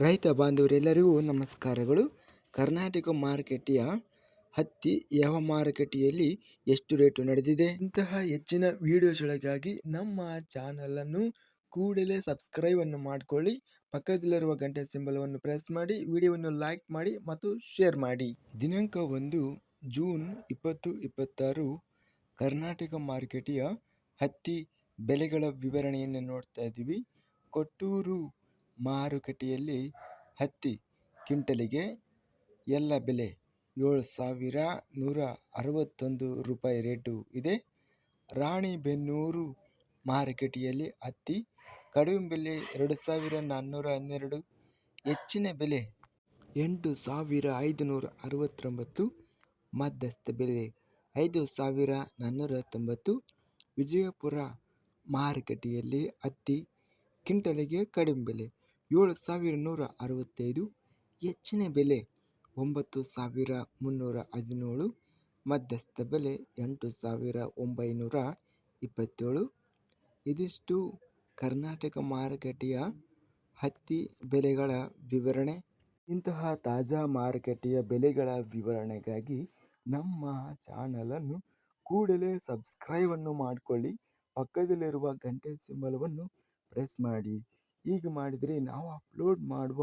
ರೈತ ಬಾಂಧವರೆಲ್ಲರಿಗೂ ನಮಸ್ಕಾರಗಳು. ಕರ್ನಾಟಕ ಮಾರುಕಟ್ಟೆಯ ಹತ್ತಿ ಯಾವ ಮಾರುಕಟ್ಟೆಯಲ್ಲಿ ಎಷ್ಟು ರೇಟು ನಡೆದಿದೆ, ಇಂತಹ ಹೆಚ್ಚಿನ ವಿಡಿಯೋಸ್ಗಳಿಗಾಗಿ ನಮ್ಮ ಚಾನಲನ್ನು ಕೂಡಲೇ ಸಬ್ಸ್ಕ್ರೈಬ್ ಅನ್ನು ಮಾಡಿಕೊಳ್ಳಿ. ಪಕ್ಕದಲ್ಲಿರುವ ಗಂಟೆ ಸಿಂಬಲವನ್ನು ಪ್ರೆಸ್ ಮಾಡಿ, ವಿಡಿಯೋವನ್ನು ಲೈಕ್ ಮಾಡಿ ಮತ್ತು ಶೇರ್ ಮಾಡಿ. ದಿನಾಂಕ 1 ಜೂನ್ 2026 ಕರ್ನಾಟಕ ಮಾರುಕಟ್ಟೆಯ ಹತ್ತಿ ಬೆಲೆಗಳ ವಿವರಣೆಯನ್ನು ನೋಡ್ತಾ ಇದ್ದೀವಿ. ಕೊಟ್ಟೂರು ಮಾರುಕಟ್ಟೆಯಲ್ಲಿ ಹತ್ತಿ ಕ್ವಿಂಟಲಿಗೆ ಎಲ್ಲ ಬೆಲೆ 7,161 ರೂಪಾಯಿ ರೇಟು ಇದೆ. ರಾಣಿಬೆನ್ನೂರು ಮಾರುಕಟ್ಟೆಯಲ್ಲಿ ಹತ್ತಿ ಕಡಿಮೆ ಬೆಲೆ 2,412, ಹೆಚ್ಚಿನ ಬೆಲೆ 8,569, ಮಧ್ಯಸ್ಥ ಬೆಲೆ 5,490. ವಿಜಯಪುರ ಮಾರುಕಟ್ಟೆಯಲ್ಲಿ ಹತ್ತಿ ಕ್ವಿಂಟಲಿಗೆ ಕಡಿಮೆ ಬೆಲೆ 7,165, ಹೆಚ್ಚಿನ ಬೆಲೆ 9,317, ಮಧ್ಯಸ್ಥ ಬೆಲೆ 8,927. ಇದಿಷ್ಟು ಕರ್ನಾಟಕ ಮಾರುಕಟ್ಟೆಯ ಹತ್ತಿ ಬೆಲೆಗಳ ವಿವರಣೆ. ಇಂತಹ ತಾಜಾ ಮಾರುಕಟ್ಟೆಯ ಬೆಲೆಗಳ ವಿವರಣೆಗಾಗಿ ನಮ್ಮ ಚಾನಲನ್ನು ಕೂಡಲೇ ಸಬ್ಸ್ಕ್ರೈಬ್ ಅನ್ನು ಮಾಡಿಕೊಳ್ಳಿ. ಪಕ್ಕದಲ್ಲಿರುವ ಗಂಟೆ ಸಿಂಬಲವನ್ನು ಪ್ರೆಸ್ ಮಾಡಿ. ಹೀಗೆ ಮಾಡಿದರೆ ನಾವು ಅಪ್ಲೋಡ್ ಮಾಡುವ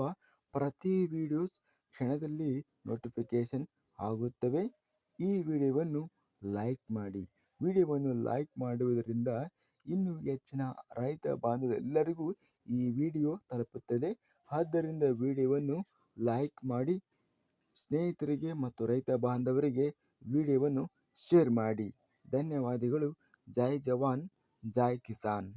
ಪ್ರತಿ ವಿಡಿಯೋಸ್ ಕ್ಷಣದಲ್ಲಿ ನೋಟಿಫಿಕೇಶನ್ ಆಗುತ್ತವೆ. ಈ ವಿಡಿಯೋವನ್ನು ಲೈಕ್ ಮಾಡಿ. ವಿಡಿಯೋವನ್ನು ಲೈಕ್ ಮಾಡುವುದರಿಂದ ಇನ್ನೂ ಹೆಚ್ಚಿನ ರೈತ ಬಾಂಧವರೆಲ್ಲರಿಗೂ ಈ ವಿಡಿಯೋ ತಲುಪುತ್ತದೆ. ಆದ್ದರಿಂದ ವಿಡಿಯೋವನ್ನು ಲೈಕ್ ಮಾಡಿ, ಸ್ನೇಹಿತರಿಗೆ ಮತ್ತು ರೈತ ಬಾಂಧವರಿಗೆ ವಿಡಿಯೋವನ್ನು ಶೇರ್ ಮಾಡಿ. ಧನ್ಯವಾದಗಳು. ಜೈ ಜವಾನ್, ಜೈ ಕಿಸಾನ್.